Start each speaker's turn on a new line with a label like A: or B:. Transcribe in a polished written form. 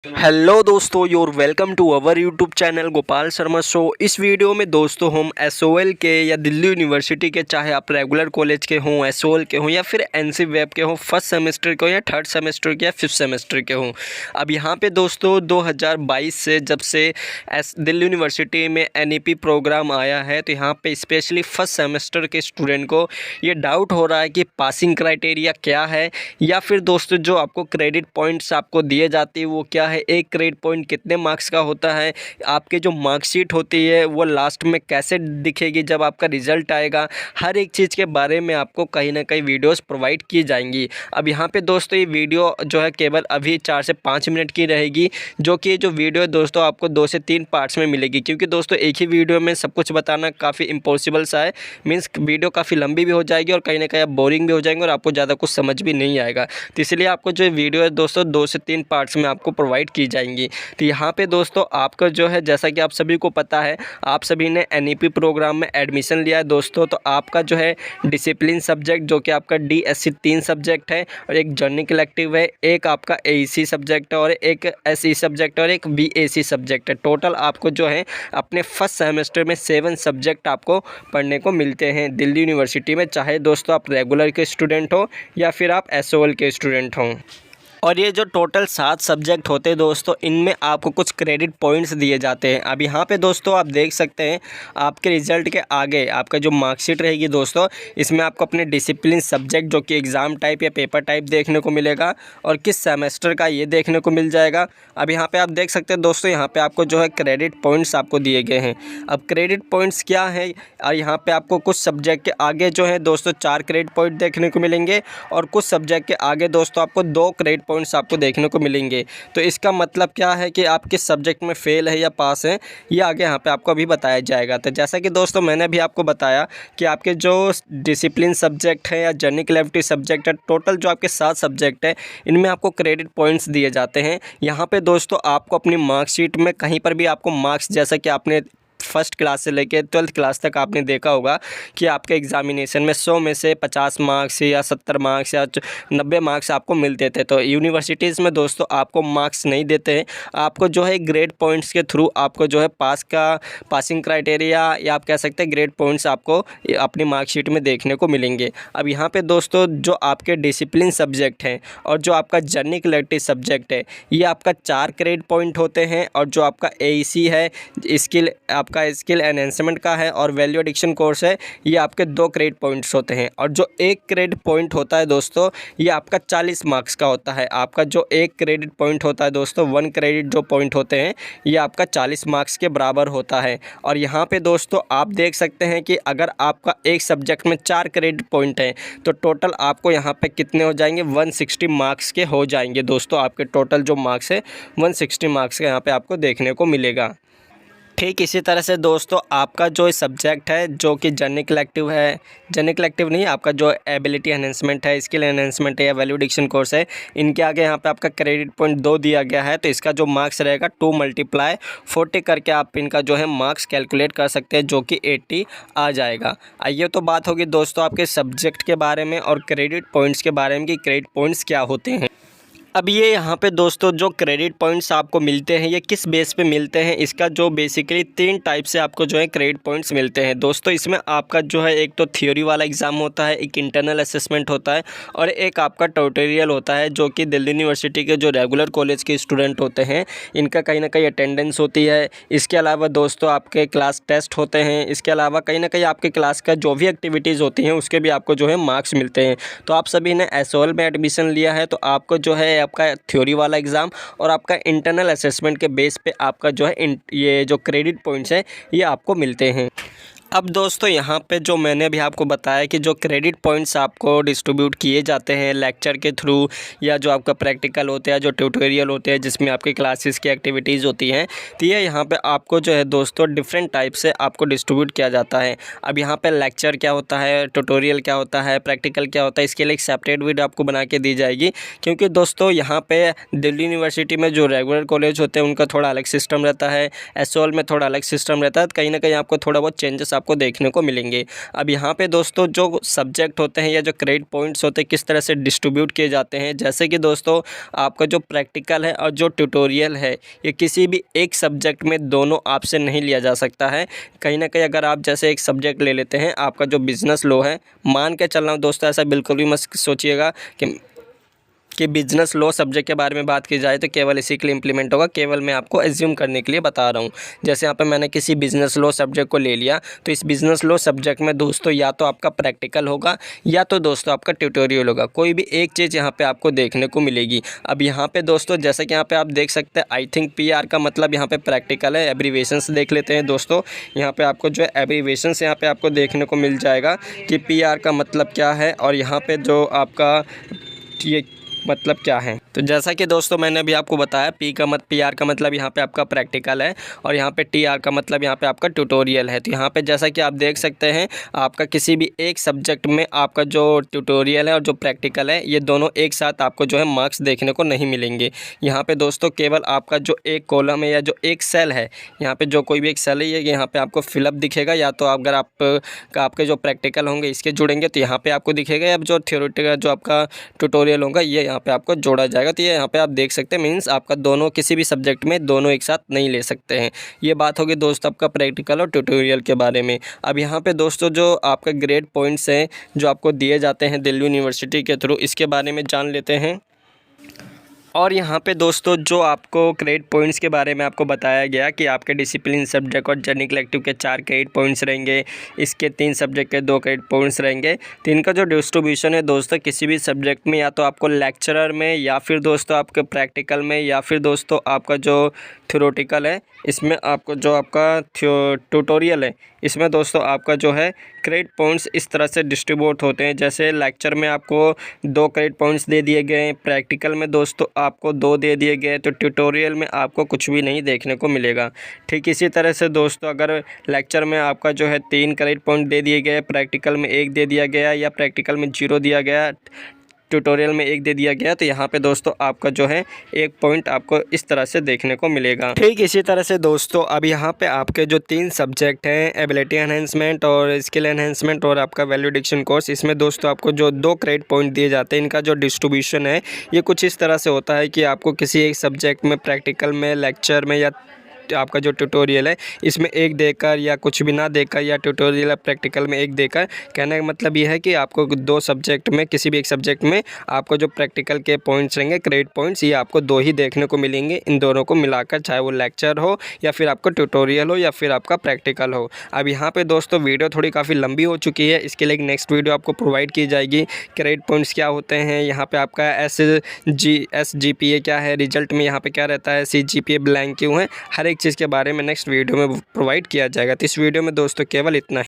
A: Hello दोस्तों, your welcome to our YouTube channel Gopal Sharma show. इस video में दोस्तों हम एसओएल के या दिल्ली यूनिवर्सिटी के, चाहे आप रेगुलर कॉलेज के हों, एसओएल के हों या फिर एनसी वेब के हों, फर्स्ट सेमेस्टर के हों या थर्ड सेमेस्टर के या फिफ्थ सेमेस्टर के हों। अब यहाँ पे दोस्तों 2022 से जब से दिल्ली यूनिवर्सिटी में एनईपी प्रोग्राम आया है, तो यहाँ पे स्पेशली फर्स्ट सेमेस्टर के स्टूडेंट को ये डाउट हो रहा है कि पासिंग क्राइटेरिया क्या है, या फिर दोस्तों जो आपको क्रेडिट पॉइंट्स आपको दिए जाते हैं वो क्या है, एक क्रेडिट पॉइंट कितने मार्क्स का होता है, आपके जो मार्कशीट होती है वो लास्ट में कैसे दिखेगी जब आपका रिजल्ट आएगा। हर एक चीज़ के बारे में आपको कहीं ना कहीं वीडियोस प्रोवाइड की जाएंगी। अब यहाँ पे दोस्तों ये वीडियो जो है केवल अभी 4 से 5 मिनट की रहेगी, जो कि जो वीडियो है दोस्तों आपको 2 से 3 पार्ट्स में मिलेगी, क्योंकि दोस्तों एक ही वीडियो में सब कुछ बताना काफ़ी इम्पॉसिबल सा है। मीन्स वीडियो काफ़ी लंबी भी हो जाएगी और कहीं ना कहीं आप बोरिंग भी हो जाएंगे और आपको ज़्यादा कुछ समझ भी नहीं आएगा। तो इसलिए आपको जो वीडियो है दोस्तों 2 से 3 पार्ट्स में आपको प्रोवाइड की जाएंगी। तो यहाँ पे दोस्तों आपका जो है, जैसा कि आप सभी को पता है, आप सभी ने एनईपी प्रोग्राम में एडमिशन लिया है दोस्तों, तो आपका जो है डिसिप्लिन सब्जेक्ट जो कि आपका डीएससी 3 सब्जेक्ट है, और एक जर्नल कलेक्टिव है, एक आपका एईसी सब्जेक्ट है, और एक एसई सब्जेक्ट है, और एक बीएसी सब्जेक्ट है। टोटल आपको जो है अपने फर्स्ट सेमेस्टर में 7 सब्जेक्ट आपको पढ़ने को मिलते हैं दिल्ली यूनिवर्सिटी में, चाहे दोस्तों आप रेगुलर के स्टूडेंट हो या फिर आप एसओएल के स्टूडेंट हों। और ये जो टोटल 7 सब्जेक्ट होते हैं दोस्तों, इनमें आपको कुछ क्रेडिट पॉइंट्स दिए जाते हैं। अब यहाँ पे दोस्तों आप देख सकते हैं आपके रिज़ल्ट के आगे आपका जो मार्कशीट रहेगी दोस्तों, इसमें आपको अपने डिसिप्लिन सब्जेक्ट जो कि एग्ज़ाम टाइप या पेपर टाइप देखने को मिलेगा, और किस सेमेस्टर का ये देखने को मिल जाएगा। अब यहाँ पर आप देख सकते हैं दोस्तों, यहाँ पर आपको जो है क्रेडिट पॉइंट्स आपको दिए गए हैं। अब क्रेडिट पॉइंट्स क्या है, और यहाँ पर आपको कुछ सब्जेक्ट के आगे जो है दोस्तों 4 क्रेडिट पॉइंट देखने को मिलेंगे, और कुछ सब्जेक्ट के आगे दोस्तों आपको 2 क्रेडिट पॉइंट्स आपको देखने को मिलेंगे। तो इसका मतलब क्या है कि आप किस सब्जेक्ट में फेल है या पास है, ये आगे यहाँ पे आपको अभी बताया जाएगा। तो जैसा कि दोस्तों मैंने अभी आपको बताया कि आपके जो डिसिप्लिन सब्जेक्ट है या जर्नल कलेक्टिव सब्जेक्ट है, टोटल जो आपके 7 सब्जेक्ट है, इनमें आपको क्रेडिट पॉइंट्स दिए जाते हैं। यहाँ पे दोस्तों आपको अपनी मार्कशीट में कहीं पर भी आपको मार्क्स, जैसा कि आपने फर्स्ट क्लास से लेकर 12th क्लास तक आपने देखा होगा कि आपके एग्जामिनेशन में 100 में से 50 मार्क्स या 70 मार्क्स या 90 मार्क्स आपको मिलते थे। तो यूनिवर्सिटीज़ में दोस्तों आपको मार्क्स नहीं देते हैं, आपको जो है ग्रेड पॉइंट्स के थ्रू आपको जो है पासिंग क्राइटेरिया या आप कह सकते हैं ग्रेड पॉइंट्स आपको अपनी मार्कशीट में देखने को मिलेंगे। अब यहाँ पर दोस्तों जो आपके डिसिप्लिन सब्जेक्ट हैं और जो आपका जर्नल कलेक्टिव सब्जेक्ट है, ये आपका 4 क्रेडिट पॉइंट होते हैं, और जो आपका एईसी है, आपका स्किल एनहेंसमेंट का है, और वैल्यू एडिक्शन कोर्स है, ये आपके 2 क्रेडिट पॉइंट्स होते हैं। और जो 1 क्रेडिट पॉइंट होता है दोस्तों, ये आपका 40 मार्क्स का होता है। आपका जो 1 क्रेडिट पॉइंट होता है दोस्तों, 1 क्रेडिट जो पॉइंट होते हैं, ये आपका 40 मार्क्स के बराबर होता है। और यहाँ पे दोस्तों आप देख सकते हैं कि अगर आपका एक सब्जेक्ट में 4 क्रेडिट पॉइंट है, तो टोटल आपको यहाँ पे कितने हो जाएंगे, 160 मार्क्स के हो जाएंगे दोस्तों। आपके टोटल जो मार्क्स है 160 मार्क्स का यहाँ पे आपको देखने को मिलेगा। ठीक इसी तरह से दोस्तों आपका जो सब्जेक्ट है जो कि जर्नल कलेक्टिव है, जर्नल कलेक्टिव नहीं, आपका जो एबिलिटी एनहेंसमेंट है, स्किल एनहेंसमेंट है या वैल्यू एडिक्शन कोर्स है, इनके आगे यहाँ पे आपका क्रेडिट पॉइंट 2 दिया गया है। तो इसका जो मार्क्स रहेगा 2 × 40 करके आप इनका जो है मार्क्स कैलकुलेट कर सकते हैं, जो कि 80 आ जाएगा। आइए तो बात होगी दोस्तों आपके सब्जेक्ट के बारे में और क्रेडिट पॉइंट्स के बारे में कि क्रेडिट पॉइंट्स क्या होते हैं। अब ये यहाँ पे दोस्तों जो क्रेडिट पॉइंट्स आपको मिलते हैं, ये किस बेस पे मिलते हैं, इसका जो बेसिकली 3 टाइप से आपको जो है क्रेडिट पॉइंट्स मिलते हैं दोस्तों। इसमें आपका जो है एक तो थ्योरी वाला एग्ज़ाम होता है, एक इंटरनल असेसमेंट होता है, और एक आपका ट्यूटोरियल होता है, जो कि दिल्ली यूनिवर्सिटी के जो रेगुलर कॉलेज के स्टूडेंट होते हैं इनका कहीं ना कहीं अटेंडेंस होती है। इसके अलावा दोस्तों आपके क्लास टेस्ट होते हैं, इसके अलावा कहीं ना कहीं आपके क्लास का जो भी एक्टिविटीज़ होती हैं उसके भी आपको जो है मार्क्स मिलते हैं। तो आप सभी ने एसओएल में एडमिशन लिया है, तो आपको जो है आपका थ्योरी वाला एग्ज़ाम और आपका इंटरनल असेसमेंट के बेस पे आपका जो है ये जो क्रेडिट पॉइंट्स हैं ये आपको मिलते हैं। अब दोस्तों यहाँ पे जो मैंने अभी आपको बताया कि जो क्रेडिट पॉइंट्स आपको डिस्ट्रीब्यूट किए जाते हैं लेक्चर के थ्रू, या जो आपका प्रैक्टिकल होता है, जो ट्यूटोरियल होते हैं जिसमें आपकी क्लासेस की एक्टिविटीज़ होती हैं, तो ये यहाँ पे आपको जो है दोस्तों डिफरेंट टाइप से आपको डिस्ट्रीब्यूट किया जाता है। अब यहाँ पे लेक्चर क्या होता है, ट्यूटोरियल क्या होता है, प्रैक्टिकल क्या होता है, इसके लिए एक सेपरेट वीडियो आपको बना के दी जाएगी, क्योंकि दोस्तों यहाँ पर दिल्ली यूनिवर्सिटी में जो रेगुलर कॉलेज होते हैं उनका थोड़ा अलग सिस्टम रहता है, एसओएल में थोड़ा अलग सिस्टम रहता है। तो कहीं ना कहीं आपको थोड़ा बहुत चेंजेस आपको देखने को मिलेंगे। अब यहाँ पे दोस्तों जो सब्जेक्ट होते हैं या जो क्रेडिट पॉइंट्स होते हैं किस तरह से डिस्ट्रीब्यूट किए जाते हैं, जैसे कि दोस्तों आपका जो प्रैक्टिकल है और जो ट्यूटोरियल है ये किसी भी एक सब्जेक्ट में दोनों आपसे नहीं लिया जा सकता है। कहीं ना कहीं अगर आप जैसे एक सब्जेक्ट ले लेते हैं, आपका जो बिज़नेस लॉ है, मान के चल रहा हूँ दोस्तों, ऐसा बिल्कुल भी मत सोचिएगा कि बिज़नेस लॉ सब्जेक्ट के बारे में बात की जाए तो केवल इसी के लिए इम्प्लीमेंट होगा। केवल मैं आपको एज्यूम करने के लिए बता रहा हूँ। जैसे यहाँ पे मैंने किसी बिज़नेस लॉ सब्जेक्ट को ले लिया, तो इस बिज़नेस लॉ सब्जेक्ट में दोस्तों या तो आपका प्रैक्टिकल होगा या तो दोस्तों आपका ट्यूटोरियल होगा। कोई भी एक चीज़ यहाँ पे आपको देखने को मिलेगी। अब यहाँ पे दोस्तों जैसे कि यहाँ पे आप देख सकते हैं, आई थिंक PR का मतलब यहाँ पे प्रैक्टिकल है। एब्रीवेशंस देख लेते हैं दोस्तों। यहाँ पे आपको जो है एब्रीवेशंस यहाँ पे आपको देखने को मिल जाएगा कि PR का मतलब क्या है और यहाँ पे जो आपका ये मतलब क्या है। तो जैसा कि दोस्तों मैंने अभी आपको बताया, PR का मतलब यहाँ पे आपका प्रैक्टिकल है और यहाँ पे TR का मतलब यहाँ पे आपका ट्यूटोरियल है। तो यहाँ पे जैसा कि आप देख सकते हैं, आपका किसी भी एक सब्जेक्ट में आपका जो ट्यूटोरियल है और जो प्रैक्टिकल है ये दोनों एक साथ आपको जो है मार्क्स देखने को नहीं मिलेंगे। यहाँ पे दोस्तों केवल आपका जो एक कॉलम है या जो एक सेल है, यहाँ पे जो कोई भी एक सेल है ये यहाँ पे आपको फिलअप दिखेगा। या तो अगर आपके जो प्रैक्टिकल होंगे इसके जुड़ेंगे तो यहाँ पे आपको दिखेगा, या जो थ्योरेटिकल जो आपका ट्यूटोरियल होगा ये यहाँ पे आपको जोड़ा जाएगा। तो ये यहाँ पे आप देख सकते हैं, मीन्स आपका दोनों किसी भी सब्जेक्ट में दोनों एक साथ नहीं ले सकते हैं। ये बात होगी दोस्तों आपका प्रैक्टिकल और ट्यूटोरियल के बारे में। अब यहाँ पे दोस्तों जो आपका ग्रेड पॉइंट्स हैं जो आपको दिए जाते हैं दिल्ली यूनिवर्सिटी के थ्रू, इसके बारे में जान लेते हैं। और यहाँ पे दोस्तों जो आपको क्रेडिट पॉइंट्स के बारे में आपको बताया गया कि आपके डिसिप्लिन सब्जेक्ट और जर्नल कलेक्टिव के 4 क्रेडिट पॉइंट्स रहेंगे, इसके 3 सब्जेक्ट के 2 क्रेडिट पॉइंट्स रहेंगे। तो इनका जो डिस्ट्रीब्यूशन है दोस्तों, किसी भी सब्जेक्ट में या तो आपको लेक्चरर में या फिर दोस्तों आपके प्रैक्टिकल में या फिर दोस्तों आपका जो थ्योरेटिकल है इसमें आपको जो आपका ट्यूटोरियल है इसमें दोस्तों आपका जो है क्रेडिट पॉइंट्स इस तरह से डिस्ट्रीब्यूट होते हैं। जैसे लेक्चर में आपको 2 क्रेडिट पॉइंट्स दे दिए गए, प्रैक्टिकल में दोस्तों आपको 2 दे दिए गए, तो ट्यूटोरियल में आपको कुछ भी नहीं देखने को मिलेगा। ठीक इसी तरह से दोस्तों अगर लेक्चर में आपका जो है 3 क्रेडिट पॉइंट दे दिए गए, प्रैक्टिकल में 1 दे दिया गया या प्रैक्टिकल में 0 दिया गया, ट्यूटोरियल में 1 दे दिया गया, तो यहाँ पे दोस्तों आपका जो है 1 पॉइंट आपको इस तरह से देखने को मिलेगा। ठीक इसी तरह से दोस्तों अब यहाँ पे आपके जो 3 सब्जेक्ट हैं, एबिलिटी एनहेंसमेंट और स्किल एनहेंसमेंट और आपका वैल्यू एडिक्शन कोर्स, इसमें दोस्तों आपको जो 2 क्रेडिट पॉइंट दिए जाते हैं, इनका जो डिस्ट्रीब्यूशन है ये कुछ इस तरह से होता है कि आपको किसी एक सब्जेक्ट में, प्रैक्टिकल में, लेक्चर में या आपका जो ट्यूटोरियल है इसमें 1 देकर या कुछ भी ना देकर, या ट्यूटोरियल या प्रैक्टिकल में 1 देकर, कहने का मतलब ये है कि आपको 2 सब्जेक्ट में, किसी भी एक सब्जेक्ट में आपको जो प्रैक्टिकल के पॉइंट्स रहेंगे, क्रेडिट पॉइंट्स, ये आपको 2 ही देखने को मिलेंगे। इन दोनों को मिलाकर, चाहे वो लेक्चर हो या फिर आपका ट्यूटोरियल हो या फिर आपका प्रैक्टिकल हो। अब यहाँ पर दोस्तों वीडियो थोड़ी काफ़ी लंबी हो चुकी है, इसके लिए एक नेक्स्ट वीडियो आपको प्रोवाइड की जाएगी। क्रेडिट पॉइंट्स क्या होते हैं, यहाँ पर आपका SGPA क्या है, रिजल्ट में यहाँ पर क्या रहता है, CGPA ब्लैंक क्यों है, हर एक चीज़ के बारे में नेक्स्ट वीडियो में प्रोवाइड किया जाएगा। तो इस वीडियो में दोस्तों केवल इतना ही।